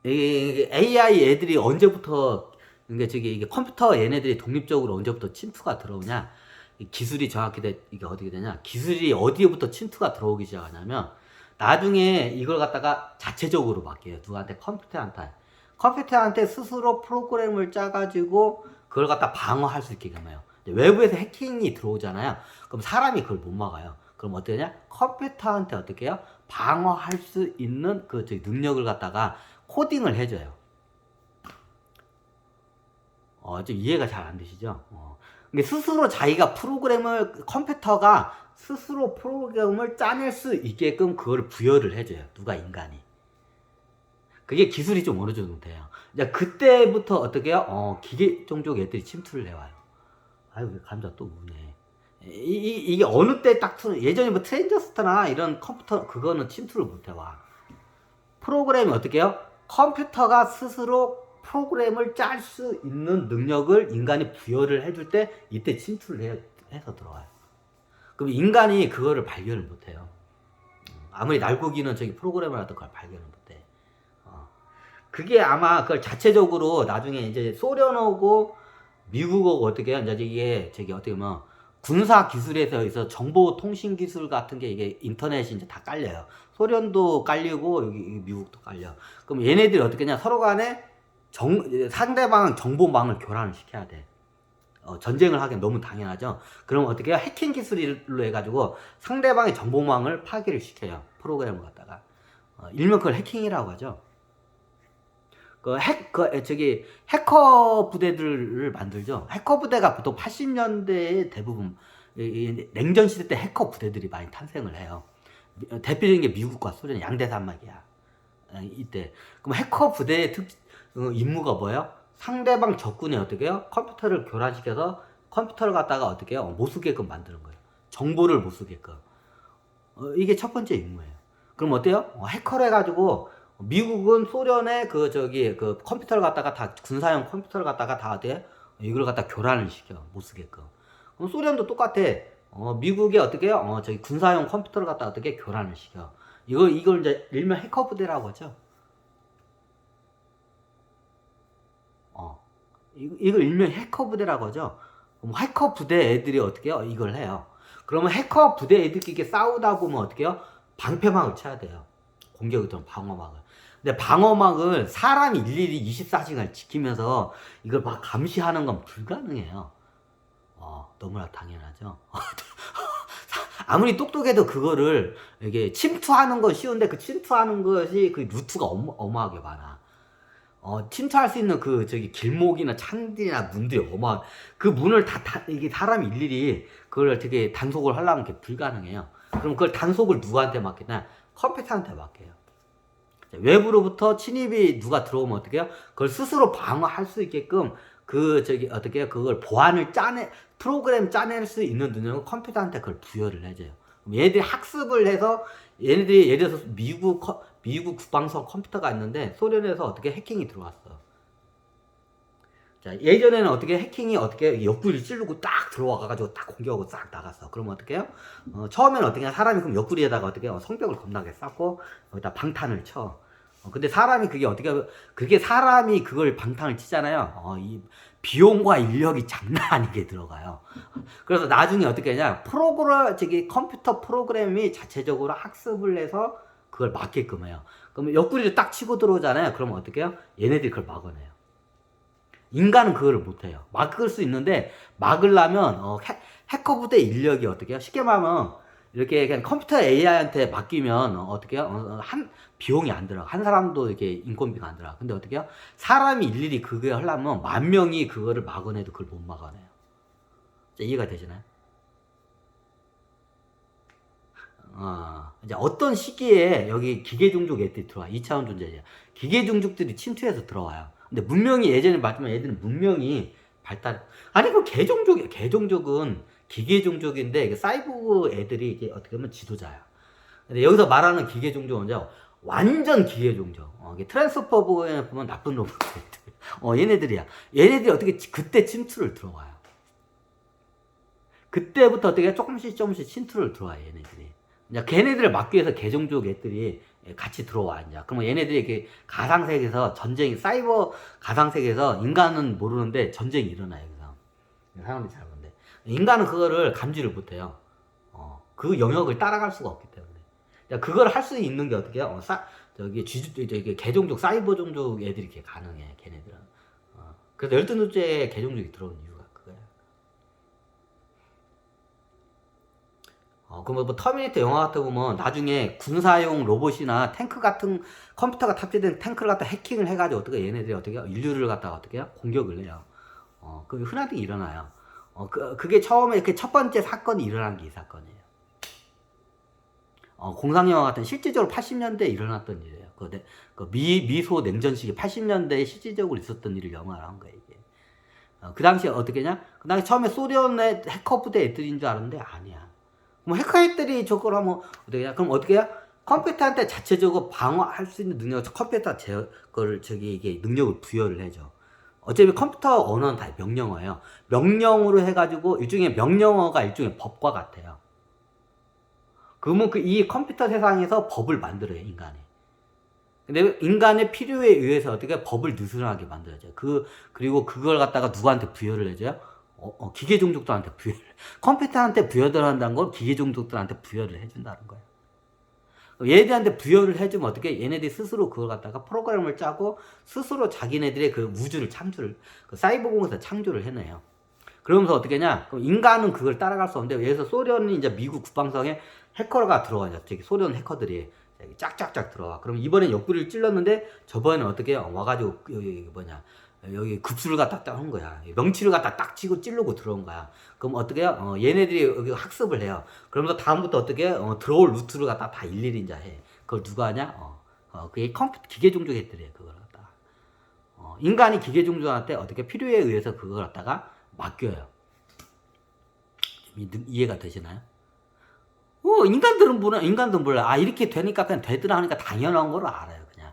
AI 애들이 언제부터, 그러니까 이게 컴퓨터 얘네들이 독립적으로 언제부터 침투가 들어오냐, 기술이 정확히 이게 어떻게 되냐, 기술이 어디부터 침투가 들어오기 시작하냐면, 나중에 이걸 갖다가 자체적으로 맡겨요. 누구한테? 컴퓨터한테 스스로 프로그램을 짜가지고 그걸 갖다 방어할 수 있게 해요. 외부에서 해킹이 들어오잖아요. 그럼 사람이 그걸 못 막아요. 그럼 어떻게 되냐? 컴퓨터한테 어떻게 해요? 방어할 수 있는 그 능력을 갖다가 코딩을 해줘요. 좀 이해가 잘 안 되시죠? 근데 스스로 자기가 컴퓨터가 스스로 프로그램을 짜낼 수 있게끔 그걸 부여를 해줘요. 누가? 인간이. 그게 기술이 좀 어느 정도 돼요. 이제 그때부터 어떻게 해요? 기계 종족 애들이 침투를 해와요. 아유, 왜 감자 또 우네. 이게 어느 때 딱, 예전에 뭐 트랜저스터나 이런 컴퓨터, 그거는 침투를 못 해와. 프로그램이 어떻게 해요? 컴퓨터가 스스로 프로그램을 짤 수 있는 능력을 인간이 부여를 해줄 때, 이때 침투를 해서 들어와요. 그럼 인간이 그거를 발견을 못 해요. 아무리 날고기는 프로그램을 하던 걸 발견을 못 해. 그게 아마 그걸 자체적으로 나중에 이제 소련하고 미국하고 어떻게 해요? 이제 이게 어떻게 보면 군사 기술에서 있어 정보 통신 기술 같은 게 이게 인터넷이 이제 다 깔려요. 소련도 깔리고 여기 미국도 깔려. 그럼 얘네들이 어떻게 하냐? 서로 간에 상대방 정보망을 교란을 시켜야 돼. 전쟁을 하기엔 너무 당연하죠. 그럼 어떻게 해요? 해킹 기술로 해가지고 상대방의 정보망을 파괴를 시켜요. 프로그램을 갖다가. 일명 그걸 해킹이라고 하죠. 해커 부대들을 만들죠. 해커 부대가 보통 80년대에 대부분, 냉전 시대 때 해커 부대들이 많이 탄생을 해요. 대표적인 게 미국과 소련 양대 산맥이야. 이때. 그럼 해커 부대의 임무가 뭐예요? 상대방 적군이 어떻게 해요? 컴퓨터를 교란시켜서 컴퓨터를 갖다가 어떻게 해요? 못 쓰게끔 만드는 거예요. 정보를 못 쓰게끔. 이게 첫 번째 임무예요. 그럼 어때요? 해커를 해가지고 미국은 소련의 그 컴퓨터를 갖다가 다, 군사용 컴퓨터를 갖다가 다 어때? 이걸 갖다 교란을 시켜. 못 쓰게끔. 그럼 소련도 똑같아. 미국이 어떻게 해요? 군사용 컴퓨터를 갖다 어떻게 교란을 시켜. 이걸 이제 일명 해커 부대라고 하죠. 이걸 일명 해커 부대라고 하죠. 그럼 해커 부대 애들이 어떻게 해요? 이걸 해요. 그러면 해커 부대 애들끼리 싸우다 보면 어떻게 해요? 방패막을 쳐야 돼요. 공격이 들어오면 방어막을. 근데 방어막을 사람이 일일이 24시간 지키면서 이걸 막 감시하는 건 불가능해요. 너무나 당연하죠. 아무리 똑똑해도 그거를 이게 침투하는 건 쉬운데 그 침투하는 것이 그 루트가 어마하게 많아. 침투할 수 있는 길목이나 창들이나 문들이 그 문을 이게 사람이 일일이 그걸 되게 단속을 하려면 그게 불가능해요. 그럼 그걸 단속을 누구한테 맡기냐? 컴퓨터한테 맡겨요. 외부로부터 침입이 누가 들어오면 어떻게 해요? 그걸 스스로 방어할 수 있게끔 어떻게 해요? 그걸 프로그램 짜낼 수 있는 능력을 컴퓨터한테 그걸 부여를 해줘요. 그럼 얘들이 학습을 해서, 얘네들이 예를 들어서 미국 국방성 컴퓨터가 있는데 소련에서 어떻게 해킹이 들어왔어. 자, 예전에는 어떻게 해킹이 어떻게 옆구리를 찌르고 딱 들어와가지고 딱 공격하고 싹 나갔어. 그러면 어떻게 해요? 처음에는 어떻게 해? 사람이 그럼 옆구리에다가 어떻게 해요? 성벽을 겁나게 쌓고 거기다 방탄을 쳐. 근데 사람이 그게 사람이 그걸 방탄을 치잖아요. 이 비용과 인력이 장난 아니게 들어가요. 그래서 나중에 어떻게 하냐? 컴퓨터 프로그램이 자체적으로 학습을 해서 그걸 막게끔 해요. 그러면 옆구리를 딱 치고 들어오잖아요. 그러면 어떻게 해요? 얘네들이 그걸 막아내요. 인간은 그거를 못해요. 막을 수 있는데, 막으려면, 해커 부대 인력이 어떻게 해요? 쉽게 말하면, 이렇게 그냥 컴퓨터 AI한테 맡기면, 어떻게 해요? 비용이 안 들어. 한 사람도 이렇게 인건비가 안 들어. 근데 어떻게 해요? 사람이 일일이 그거 하려면 10,000명이 그거를 막아내도 그걸 못 막아내요. 이해가 되시나요? 이제 어떤 시기에 여기 기계종족 애들이 들어와. 2차원 존재죠. 기계종족들이 침투해서 들어와요. 근데 문명이 예전에 말했지만 얘들은 문명이 아니, 개종족은 기계종족인데, 사이보그 애들이 이게 어떻게 보면 지도자야. 근데 여기서 말하는 기계종족은 완전 기계종족. 트랜스포버에 보면 나쁜 로봇들. 얘네들이야. 얘네들이 어떻게 그때 침투를 들어와요. 그때부터 어떻게 조금씩 침투를 들어와요, 얘네들이. 이제 걔네들을 막기 위해서 개종족 애들이 같이 들어와 이제. 그러면 얘네들이 이렇게 가상세계에서 전쟁이 사이버 가상세계에서 인간은 모르는데 전쟁이 일어나요. 그래서 사람들이 잘 보는데 인간은 그거를 감지를 못해요. 그 영역을 따라갈 수가 없기 때문에. 그러니까 그걸 할 수 있는 게 어떻게 해요? 저기 개종족 사이버 종족 애들이 이렇게 가능해. 걔네들은. 그래서 12누째 개종족이 들어온 이유가 그거야. 그럼 뭐 터미네이터 영화 같은 거 보면 나중에 군사용 로봇이나 탱크 같은 컴퓨터가 탑재된 탱크를 갖다 해킹을 해가지고 어떻게 얘네들이 어떻게 해요? 인류를 갖다가 어떻게 해요? 공격을 해요. 그게 흔하게 일어나요. 그게 처음에 이렇게 첫 번째 사건이 일어난 게 이 사건이에요. 공상영화 같은 실질적으로 80년대에 일어났던 일이에요. 미소 냉전 시기 80년대에 실질적으로 있었던 일을 영화로 한 거예요, 이게. 그 당시에 어떻게 냐? 그 당시 처음에 소련의 해커 부대 애들인 줄 알았는데 아니야. 그럼 해커 애들이 저걸 하면 어떻게 냐? 그럼 어떻게 해요? 컴퓨터한테 자체적으로 방어할 수 있는 능력을 컴퓨터 이게 능력을 부여를 해줘. 어차피 컴퓨터 언어는 다 명령어예요. 명령으로 해가지고 일종의 명령어가 일종의 법과 같아요. 그러면 이 컴퓨터 세상에서 법을 만들어요, 인간이. 근데 인간의 필요에 의해서 어떻게 법을 느슨하게 만들어야죠. 그리고 그걸 갖다가 누구한테 부여를 해줘요? 기계 종족들한테 부여를. 컴퓨터한테 부여를 한다는 건 기계 종족들한테 부여를 해준다는 거예요. 얘네들한테 부여를 해주면 어떻게 얘네들이 스스로 그걸 갖다가 프로그램을 짜고 스스로 자기네들의 그 우주를 그 사이버공에서 창조를 해내요. 그러면서 어떻게 하냐? 그럼 인간은 그걸 따라갈 수 없는데, 예를 들어서 소련이 이제 미국 국방성에 해커가 들어가죠. 저기 소련 해커들이 짝짝짝 들어와. 그럼 이번엔 옆구리를 찔렀는데 저번에는 어떻게 와가지고 여기 급수를 갖다 딱 한 거야. 명치를 갖다 딱 치고 찌르고 들어온 거야. 그럼 어떻게 해요? 얘네들이 여기 학습을 해요. 그러면서 다음부터 어떻게 해요? 들어올 루트를 갖다 다 일일이 이제 해. 그걸 누가 하냐? 그게 기계 종족 애들이에요. 그걸 갖다가. 인간이 기계 종족한테 어떻게 필요에 의해서 그걸 갖다가 맡겨요. 이해가 되시나요? 인간들은 몰라. 이렇게 되니까 그냥 되더라 하니까 당연한 걸 알아요, 그냥.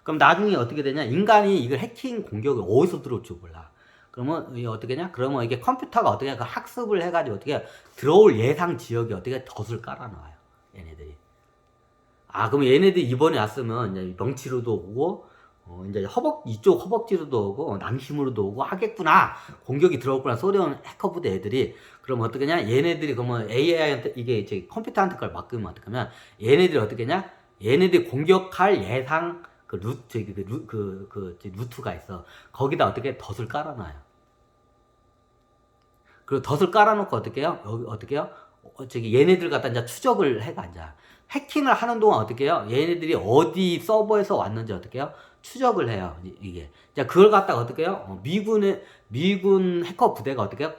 그럼 나중에 어떻게 되냐? 인간이 이걸 해킹 공격이 어디서 들어올지 몰라. 그러면 이게 어떻게 냐? 그러면 이게 컴퓨터가 어떻게 그 학습을 해가지고 어떻게 들어올 예상 지역에 어떻게 덫을 깔아놔요, 얘네들이. 그럼 얘네들이 이번에 왔으면 이제 명치로도 오고, 이제 이쪽 허벅지로도 오고, 낭심으로도 오고 하겠구나. 공격이 들어올구나. 소련 해커 부대 애들이. 그럼 어떻게 냐? 얘네들이 그러면 AI한테, 이게 이제 컴퓨터한테 걸 맡기면 어떻게 하면, 얘네들이 어떻게 냐? 얘네들이 공격할 예상 루트가 있어. 거기다 어떻게 덫을 깔아놔요. 그리고 덫을 깔아놓고 어떻게 해요? 여기 어떻게 해요? 얘네들 갖다 이제 추적을 해가 이제. 해킹을 하는 동안 어떻게 해요? 얘네들이 어디 서버에서 왔는지 어떻게 해요? 추적을 해요. 이게. 자, 그걸 갖다가 어떻게 해요? 미군 해커 부대가 어떻게 해요?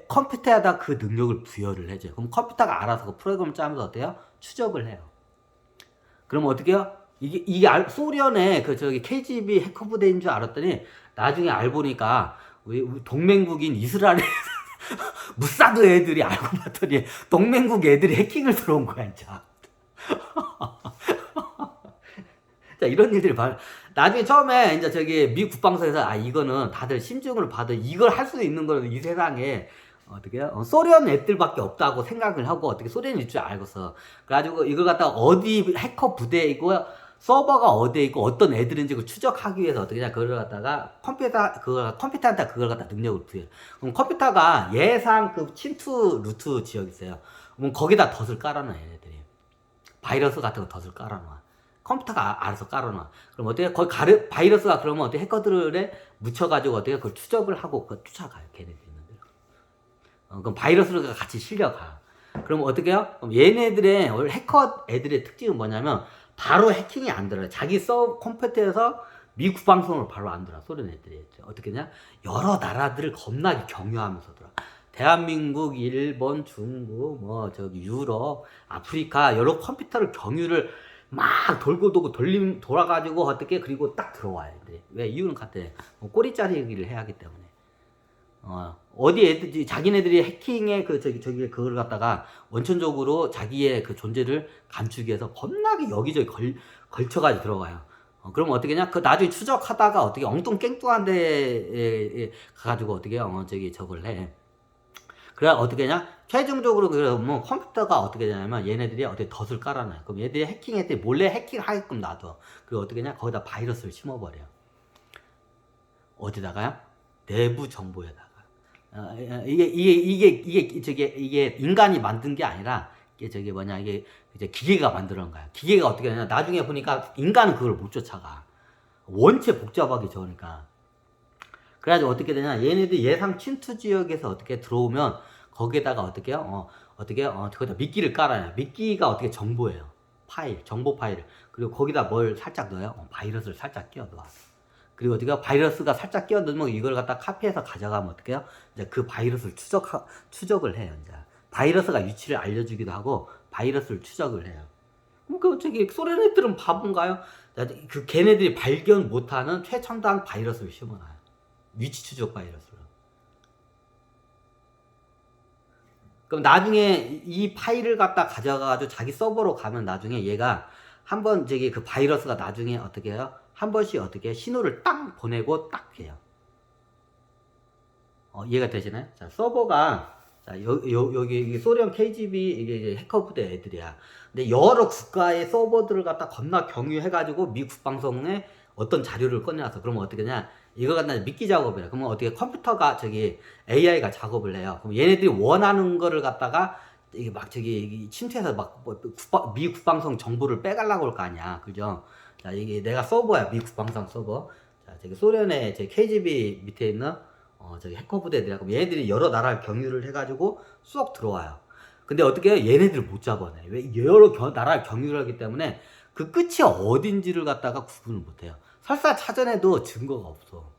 컴퓨터에다 그 능력을 부여를 해줘요. 그럼 컴퓨터가 알아서 그 프로그램을 짜면서 어때요? 해요? 추적을 해요. 그러면 어떻게 해요? 이게 소련의 KGB 해커 부대인 줄 알았더니 나중에 알보니까 우리 동맹국인 이스라엘 무사드 애들이 알고 봤더니 동맹국 애들이 해킹을 들어온 거야, 진짜. 자, 이런 일들이 나중에 처음에 이제 미 국방서에서 이거는 다들 심증을 받아 이걸 할 수 있는 거는 이 세상에 어떻게 해요? 소련 애들밖에 없다고 생각을 하고 어떻게 소련일 줄 알고서 그래가지고 이걸 갖다가 어디 해커 부대이고 서버가 어디에 있고 어떤 애들인지 그걸 추적하기 위해서 어떻게 하냐 그걸 갖다가 컴퓨터한테 그걸 갖다 능력을 부여해. 그럼 컴퓨터가 예상 그 침투 루트 지역 있어요. 그럼 거기다 덫을 깔아놔 얘네들이. 바이러스 같은 거 덫을 깔아놔. 컴퓨터가 알아서 깔아놔. 그럼 어떻게 거기 바이러스가 그러면 어떻게 해커들에 묻혀가지고 어떻게 그걸 추적을 하고 그걸 쫓아가요 걔네들 있는 데로. 그럼 바이러스가 같이 실려가. 그럼 어떻게 해요? 그럼 얘네들의 해커 애들의 특징은 뭐냐면 바로 해킹이 안 들어요. 자기 컴퓨터에서 미 국방성으로 바로 안 들어. 소련 애들이 어떻게 냐 여러 나라들을 겁나게 경유하면서 들어. 대한민국, 일본, 중국, 유럽, 아프리카 여러 컴퓨터를 경유를 막 돌아가지고 어떻게 그리고 딱 들어와요. 왜 이유는 같아. 꼬리자리기를 해야 하기 때문에. 어디 애들이 자기네들이 해킹에 그걸 갖다가 원천적으로 자기의 그 존재를 감추기 위해서 겁나게 여기저기 걸쳐가지고 들어가요. 그럼 어떻게 냐? 나중에 추적하다가 어떻게 엉뚱깽뚱한 데에 가가지고 어떻게 저걸 해. 그래 어떻게 하냐? 최종적으로 그러면 컴퓨터가 어떻게 되냐면 얘네들이 어떻게 덫을 깔아놔요. 그럼 얘들이 해킹했더니 몰래 해킹하게끔 놔둬. 그리고 어떻게 하냐? 거기다 바이러스를 심어버려. 어디다가요? 내부 정보에다가. 이게 인간이 만든 게 아니라 이게 저기 뭐냐 이게 이제 기계가 만드는 거야. 기계가 어떻게 하냐? 나중에 보니까 인간은 그걸 못 쫓아가. 원체 복잡하게 적으니까. 그래가지고 어떻게 되냐? 얘네들 예상 침투 지역에서 어떻게 들어오면 거기에다가 어떻게요? 거기다 미끼를 깔아요. 미끼가 어떻게 정보예요. 파일, 정보 파일. 그리고 거기다 뭘 살짝 넣어요? 바이러스를 살짝 끼워 넣어. 그리고 어떻게 바이러스가 살짝 끼워 넣으면 이걸 갖다 카피해서 가져가면 어떻게 해요? 이제 그 바이러스를 추적을 해요. 이제 바이러스가 위치를 알려주기도 하고 바이러스를 추적을 해요. 그럼 저기 소련 애들은 바본가요? 그 걔네들이 발견 못하는 최첨단 바이러스를 심어놔요. 위치 추적 바이러스로. 그럼 나중에 이 파일을 갖다 가져가가지고 자기 서버로 가면 나중에 얘가 한번 저기 그 바이러스가 나중에 어떻게 해요? 한 번씩 어떻게 신호를 딱 보내고 딱 해요. 이해가 되시나요? 자, 서버가 자, 여기 소련 KGB 이게 해커 부대 애들이야. 근데 여러 국가의 서버들을 갖다 겁나 경유해가지고 미 국방성에 어떤 자료를 꺼내놔서 그러면 어떻게 하냐? 이거 갖다 미끼 작업을 해. 그러면 어떻게 컴퓨터가 저기 AI가 작업을 해요. 그럼 얘네들이 원하는 거를 갖다가 이게 막 저기 침투해서 막 미 국방성 정보를 빼가려고 할 거 아니야. 그죠? 자, 이게 내가 서버야. 미 국방성 서버. 자, 저기 소련의 제 KGB 밑에 있는 저기 해커 부대들이야. 그럼 얘네들이 여러 나라를 경유를 해가지고 쏙 들어와요. 근데 어떻게 해요? 얘네들을 못 잡아내. 왜? 여러 나라를 경유를 하기 때문에 그 끝이 어딘지를 갖다가 구분을 못 해요. 설사 찾아내도 증거가 없어.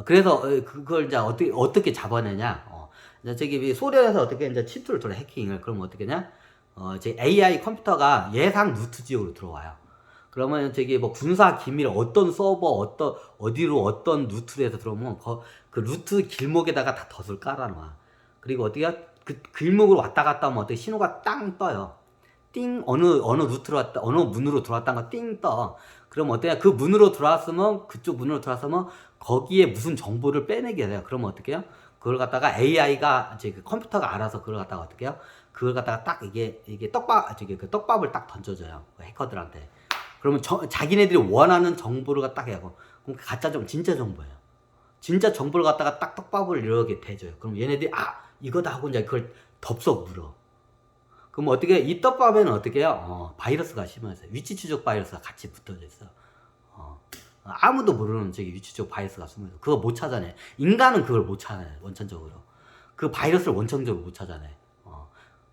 그래서 그걸 이제 어떻게 잡아내냐? 이제 저기 소련에서 어떻게 이제 침투를 돌아 해킹을 그러면 어떻게 하냐? 이제 AI 컴퓨터가 예상 루트 지역으로 들어와요. 그러면 저기 뭐 군사 기밀 어떤 서버 어디로 어떤 루트로 해서 들어오면 그 루트 길목에다가 다 덫을 깔아놔. 그리고 어떻게 그 길목으로 왔다 갔다 하면 어떻게 신호가 땅 떠요. 띵 어느 루트로 왔다 어느 문으로 들어왔다는 거 띵 떠. 그럼 어때요? 그 문으로 들어왔으면 그쪽 문으로 들어왔으면 거기에 무슨 정보를 빼내게 돼요. 그러면 어떻게 해요? 그걸 갖다가 AI가 이제 그 컴퓨터가 알아서 그걸 갖다가 어떻게 해요? 그걸 갖다가 딱 이게 그 떡밥을 딱 던져줘요. 그 해커들한테. 그러면 자기네들이 원하는 정보를 갖다 해요. 그럼 가짜 진짜 정보예요. 진짜 정보를 갖다가 딱 떡밥을 이렇게 대줘요. 그럼 얘네들이 이거다 하고 이제 그걸 덥석 물어. 그럼 어떻게 이 떡밥에는 어떻게 해요? 바이러스가 심어있어요. 위치 추적 바이러스가 같이 붙어져 있어. 아무도 모르는 저기 위치 추적 바이러스가 숨어있어. 그거 못 찾아내. 인간은 그걸 못 찾아내. 원천적으로. 그 바이러스를 원천적으로 못 찾아내.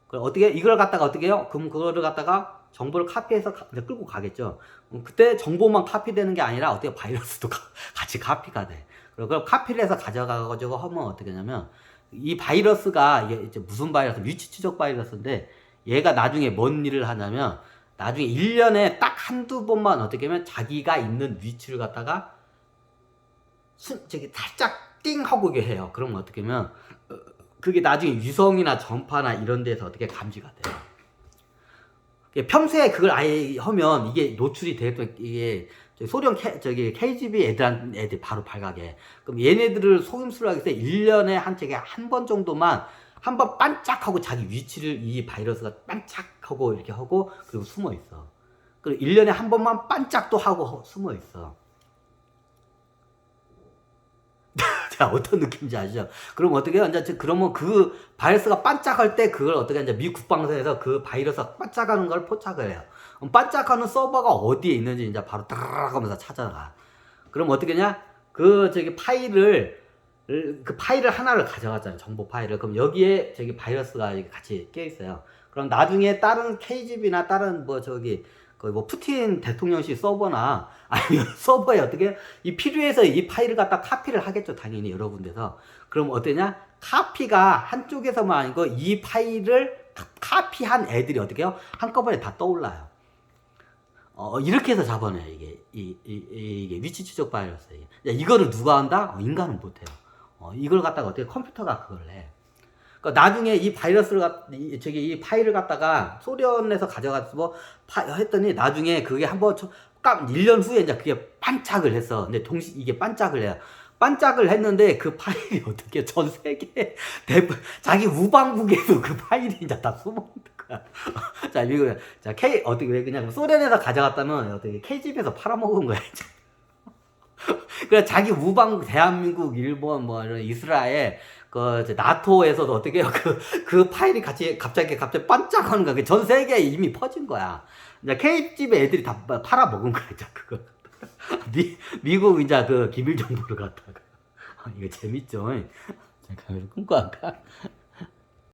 그럼 어떻게 이걸 갖다가 어떻게 해요? 그럼 그거를 갖다가 정보를 카피해서 끌고 가겠죠. 그때 정보만 카피되는 게 아니라 어떻게 바이러스도 같이 카피가 돼. 그럼 카피를 해서 가져가가지고 하면 어떻게 하냐면 이 바이러스가 이게 이제 무슨 바이러스? 위치 추적 바이러스인데 얘가 나중에 뭔 일을 하냐면 나중에 1년에 딱 한두 번만 어떻게 하면 자기가 있는 위치를 갖다가 저기 살짝 띵 하고 이게 해요. 그러면 어떻게 하면 그게 나중에 위성이나 전파나 이런 데서 어떻게 감지가 돼요. 평소에 그걸 아예 하면 이게 노출이 되겠다. 이게 소련 KGB 애들 바로 발각해. 그럼 얘네들을 속임수를 하기 위해서 1년에 한 번 정도만 한 번 반짝하고 자기 위치를 이 바이러스가 반짝하고 이렇게 하고 그리고 숨어 있어. 그리고 1년에 한 번만 반짝도 하고 숨어 있어. 자, 어떤 느낌인지 아시죠? 그럼 어떻게 해요? 이제 그러면 그 바이러스가 반짝할 때 그걸 어떻게 이제 미 국방성에서 그 바이러스가 반짝하는 걸 포착을 해요. 그럼 반짝하는 서버가 어디에 있는지 이제 바로 따라락 하면서 찾아가. 그럼 어떻게 하냐? 그 파일을 하나를 가져갔잖아요. 정보 파일을. 그럼 여기에 바이러스가 같이 껴 있어요. 그럼 나중에 다른 KGB나 다른 거의 푸틴 대통령실 서버나 아니면 서버에 어떻게 필요해서 이 파일을 갖다 카피를 하겠죠. 당연히 여러 군데서. 그럼 어떠냐? 카피가 한쪽에서만 아니고 이 파일을 카피한 애들이 어떻게 해요? 한꺼번에 다 떠올라요. 이렇게 해서 잡아내요. 이게 위치 추적 바이러스. 이거를 누가 한다? 인간은 못해요. 이걸 갖다가 어떻게 컴퓨터가 그걸 해. 그러니까 나중에 이 이 파일을 갖다가 소련에서 가져가서 했더니 나중에 그게 한번 1년 후에 이제 그게 반짝을 했어. 근데 이게 반짝을 해요. 반짝을 했는데 그 파일이 어떻게 전 세계 자기 우방국에도 그 파일이 이제 다 숨어있는 거야. 자, 미국, 자, 어떻게, 왜 그냥 소련에서 가져갔다면 어떻게 KGB에서 팔아먹은 거야, 이제. 그래, 자기 우방국, 대한민국, 일본, 뭐, 이런 이스라엘, 이제 나토에서도 어떻게 해요? 그 파일이 갑자기 반짝하는 거야. 전 세계에 이미 퍼진 거야. 이제 KGB 애들이 다 팔아먹은 거야, 이제 그거. 미국 이제 그 기밀 정보를 갖다가. 이거 재밌죠? 잠깐, 끊고 할까?